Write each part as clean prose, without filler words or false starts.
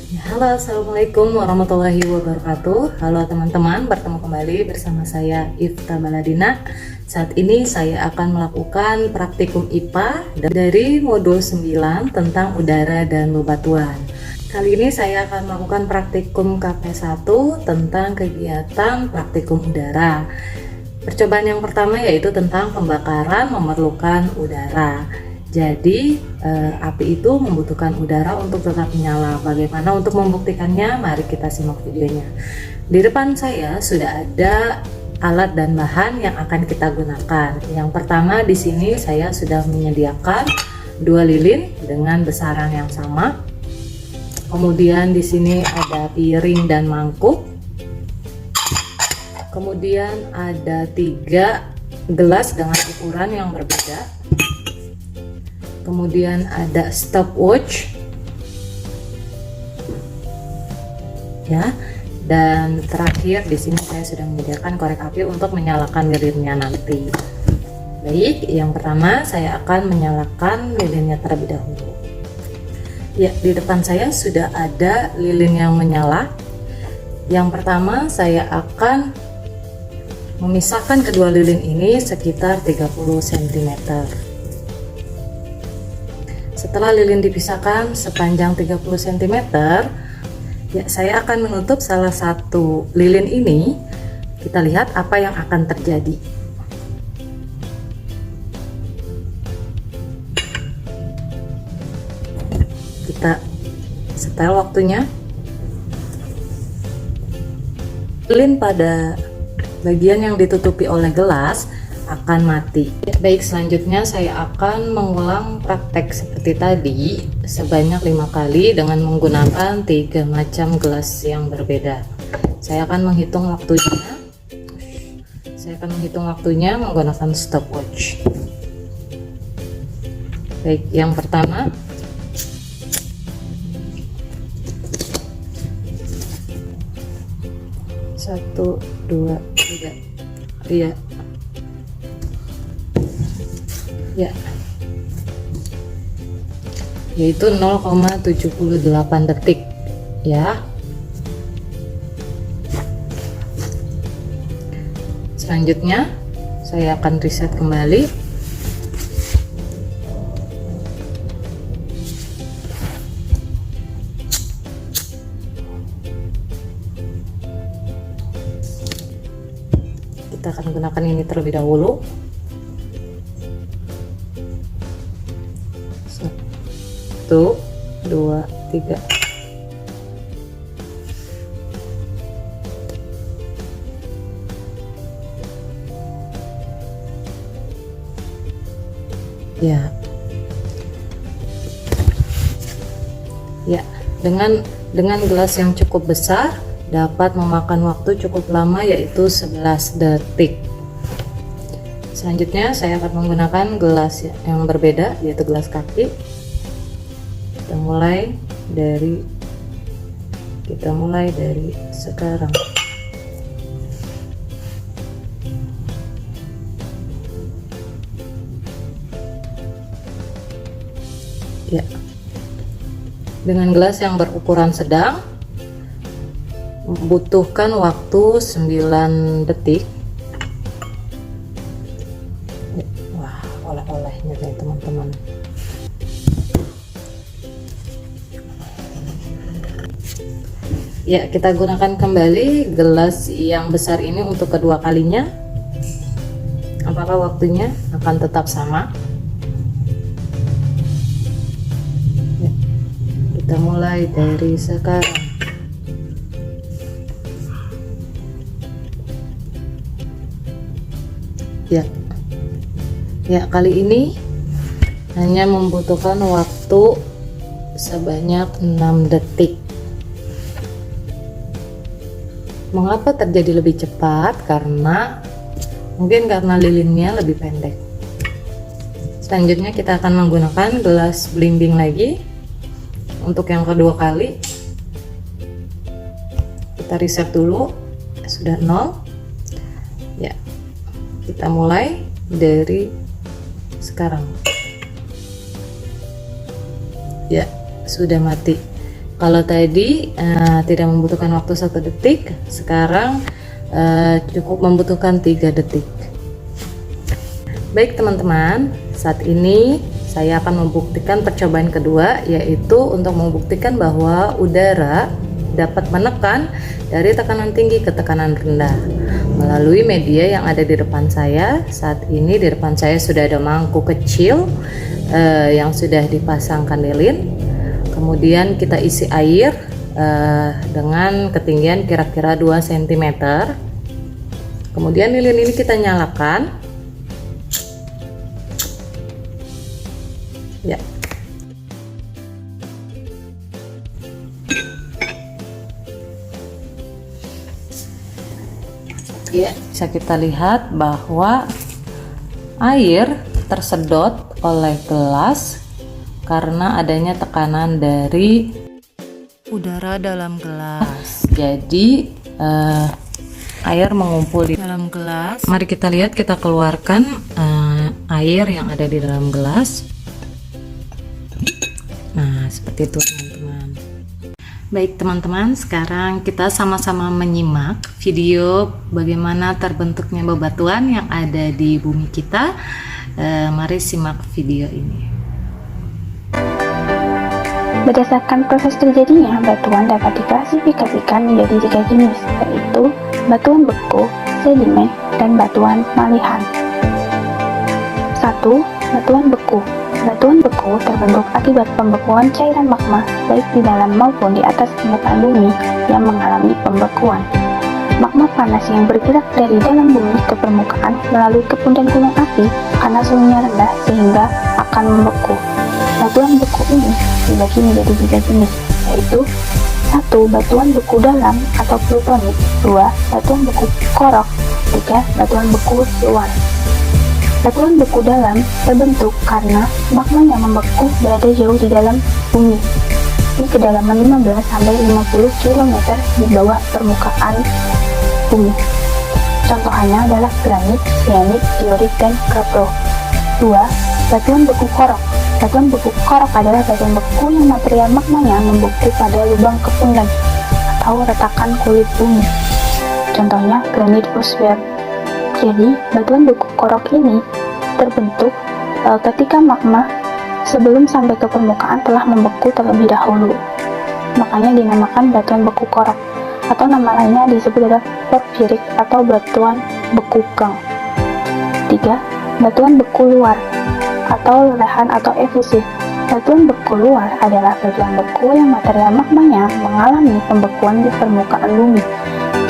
Halo, assalamualaikum warahmatullahi wabarakatuh. Halo teman-teman, bertemu kembali bersama saya Ifta Baladina. Saat ini saya akan melakukan praktikum IPA dari modul 9 tentang udara dan bebatuan. Kali ini saya akan melakukan praktikum KP1 tentang kegiatan praktikum udara. Percobaan yang pertama yaitu tentang pembakaran memerlukan udara. Jadi api itu membutuhkan udara untuk tetap menyala. Bagaimana untuk membuktikannya? Mari kita simak videonya. Di depan saya sudah ada alat dan bahan yang akan kita gunakan. Yang pertama, di sini saya sudah menyediakan 2 lilin dengan besaran yang sama. Kemudian di sini ada piring dan mangkuk. Kemudian ada 3 gelas dengan ukuran yang berbeda. Kemudian ada stopwatch, ya. Dan terakhir di sini saya sudah menyediakan korek api untuk menyalakan lilinnya nanti. Baik, yang pertama saya akan menyalakan lilinnya terlebih dahulu. Ya, di depan saya sudah ada lilin yang menyala. Yang pertama saya akan memisahkan kedua lilin ini sekitar 30 cm. Setelah lilin dipisahkan sepanjang 30 cm, ya, saya akan menutup salah satu lilin ini. Kita lihat apa yang akan terjadi. Kita setel waktunya. Lilin pada bagian yang ditutupi oleh gelas akan mati. Baik, selanjutnya saya akan mengulang praktek seperti tadi sebanyak 5 kali dengan menggunakan 3 macam gelas yang berbeda. Saya akan menghitung waktunya. Menggunakan stopwatch. Baik, yang pertama, satu, dua, tiga, iya. Ya, yaitu 0,78 detik, ya. Selanjutnya saya akan reset kembali. Kita akan gunakan ini terlebih dahulu. 1, 2, 3. Ya. Ya, dengan gelas yang cukup besar dapat memakan waktu cukup lama, yaitu 11 detik. Selanjutnya saya akan menggunakan gelas yang berbeda, yaitu gelas kaki. Kita mulai dari sekarang. Ya, dengan gelas yang berukuran sedang membutuhkan waktu 9 detik. Wah, oleh-olehnya nih teman-teman. Ya, kita gunakan kembali gelas yang besar ini untuk kedua kalinya. Apakah waktunya akan tetap sama? Ya, kita mulai dari sekarang. Ya, kali ini hanya membutuhkan waktu sebanyak 6 detik. Mengapa terjadi lebih cepat? Mungkin karena lilinnya lebih pendek. Selanjutnya kita akan menggunakan gelas belimbing lagi untuk yang kedua kali. Kita reset dulu, sudah 0. Ya, kita mulai dari sekarang. Ya, sudah mati. Kalau tadi tidak membutuhkan waktu 1 detik, sekarang cukup membutuhkan 3 detik. Baik teman-teman, saat ini saya akan membuktikan percobaan kedua, yaitu untuk membuktikan bahwa udara dapat menekan dari tekanan tinggi ke tekanan rendah melalui media yang ada di depan saya. Saat ini di depan saya sudah ada mangkuk kecil yang sudah dipasangkan lilin. Kemudian kita isi air dengan ketinggian kira-kira 2 cm. Kemudian lilin ini kita nyalakan. Ya. Ya, bisa kita lihat bahwa air tersedot oleh gelas karena adanya tekanan dari udara dalam gelas. Jadi air mengumpul di dalam gelas. Mari kita lihat, kita keluarkan air yang ada di dalam gelas. Nah, seperti itu teman-teman. Baik teman-teman, sekarang kita sama-sama menyimak video bagaimana terbentuknya bebatuan yang ada di bumi kita. Mari simak video ini. Berdasarkan proses terjadinya, batuan dapat diklasifikasikan menjadi 3 jenis, yaitu batuan beku, sedimen, dan batuan malihan. 1. Batuan beku. Batuan beku terbentuk akibat pembekuan cairan magma, baik di dalam maupun di atas permukaan bumi yang mengalami pembekuan. Magma panas yang bergerak dari dalam bumi ke permukaan melalui kepundan gunung api karena suhunya rendah sehingga akan membeku. Batuan beku ini dibagi menjadi 3 jenis, yaitu 1. Batuan beku dalam atau plutonik. 2. Batuan beku korok. 3. Batuan beku luar. Batuan beku dalam terbentuk karena magma yang membeku berada jauh di dalam bumi, di kedalaman 15-50 km di bawah permukaan bumi. Contohnya adalah granit, sienit, diorit, dan kapro. 2. Batuan beku korok. Batuan beku korok adalah batuan beku yang material magmanya membeku pada lubang kepundan atau retakan kulit bumi. Contohnya granit Roosevelt. Jadi, batuan beku korok ini terbentuk ketika magma sebelum sampai ke permukaan telah membeku terlebih dahulu. Makanya dinamakan batuan beku korok, atau nama lainnya disebut adalah porfirik atau batuan beku gang. 3. Batuan beku luar atau lelehan atau efusif. Batuan beku luar adalah batuan beku yang material magmanya mengalami pembekuan di permukaan bumi.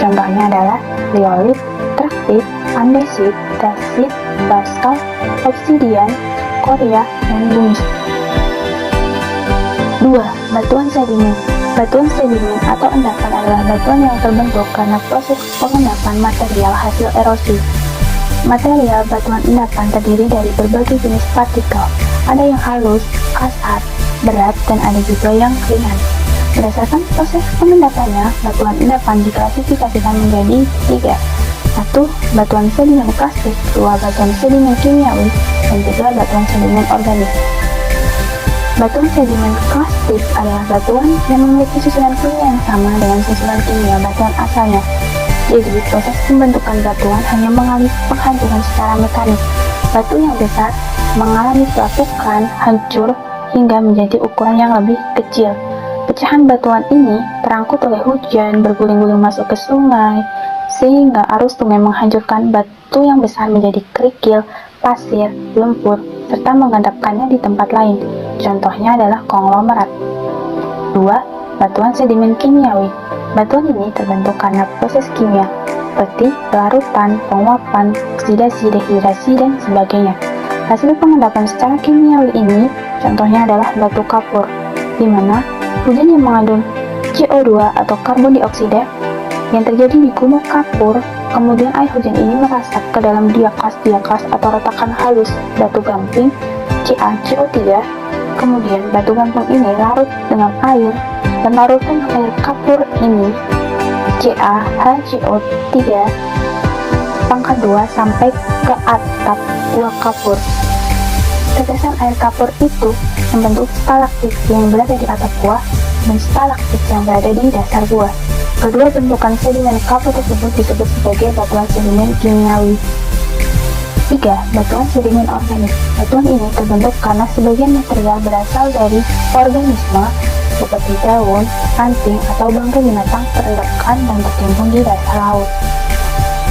Contohnya adalah riolit, traktit, andesit, dasit, basalt, obsidian, korea, dan pumice. 2. Batuan sedimen. Batuan sedimen atau endapan adalah batuan yang terbentuk karena proses pengendapan material hasil erosi. Material batuan endapan terdiri dari berbagai jenis partikel. Ada yang halus, kasar, berat, dan ada juga yang ringan. Berdasarkan proses pengendapannya, batuan endapan diklasifikasikan menjadi 3. 1. Batuan sedimen plastik. 2. Batuan sedimen kimiawi. Dan 3. Batuan sedimen organik. Batuan sedimen plastik adalah batuan yang memiliki susunan kimia yang sama dengan susunan kimia batuan asalnya. Jadi, proses pembentukan batuan hanya mengalami penghancuran secara mekanik. Batu yang besar mengalami pelapukan, hancur, hingga menjadi ukuran yang lebih kecil. Pecahan batuan ini terangkut oleh hujan, berguling-guling masuk ke sungai, sehingga arus sungai menghancurkan batu yang besar menjadi kerikil, pasir, lumpur, serta mengendapkannya di tempat lain. Contohnya adalah konglomerat. 2. Batuan sedimen kimiawi. Batuan ini terbentuk karena proses kimia, seperti pelarutan, penguapan, oksidasi, dehidrasi, dan sebagainya. Hasil pengendapan secara kimiawi ini contohnya adalah batu kapur, di mana hujan yang mengandung CO2 atau karbon dioksida yang terjadi di gunung kapur, kemudian air hujan ini merasap ke dalam diakas atau retakan halus batu gamping CaCO3. Kemudian batu gamping ini larut dengan air dan larutkan air kapur ini CaHCO3 pangkat 2 sampai ke atap gua kapur. Tetesan air kapur itu membentuk stalaktit yang berada di atap gua dan stalaktit yang berada di dasar gua. Kedua bentukan sedimen kapur tersebut disebut sebagai batuan sedimen kimiawi. 3. Batuan sedimen organik. Batuan ini terbentuk karena sebagian material berasal dari organisme seperti daun, ranting, atau bangkai binatang terendapkan dan tertimbun di dasar laut.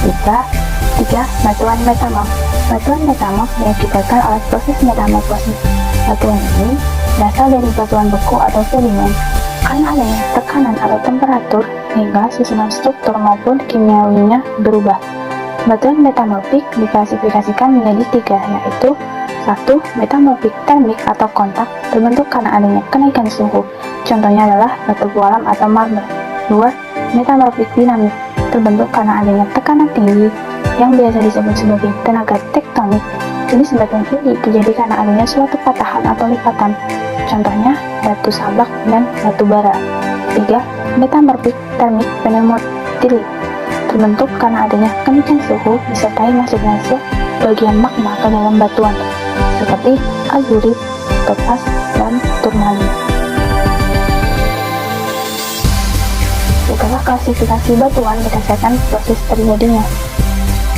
3. Batuan metamorf. Batuan metamorf diakibatkan oleh proses metamorfosis. Batuan ini berasal dari batuan beku atau sedimen karena adanya tekanan atau temperatur hingga susunan struktur maupun kimiawinya berubah. Batuan metamorfik diklasifikasikan menjadi 3, yaitu 1. Metamorfik termik atau kontak, terbentuk karena adanya kenaikan suhu. Contohnya adalah batu bualam atau marmer. 2. Metamorfik dinamik, terbentuk karena adanya tekanan tinggi yang biasa disebut sebagai tenaga tektonik. Jenis batuan ini terjadi karena adanya suatu patahan atau lipatan. Contohnya batu sabak dan batu bara. 3. Metamorfik termik pneumotilik, terbentuk karena adanya kenaikan suhu disertai masuknya sebagian magma ke dalam batuan seperti azurit, topas, dan turmalin. Itulah klasifikasi batuan berdasarkan proses terjadinya.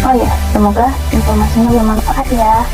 Oh ya, semoga informasinya bermanfaat ya.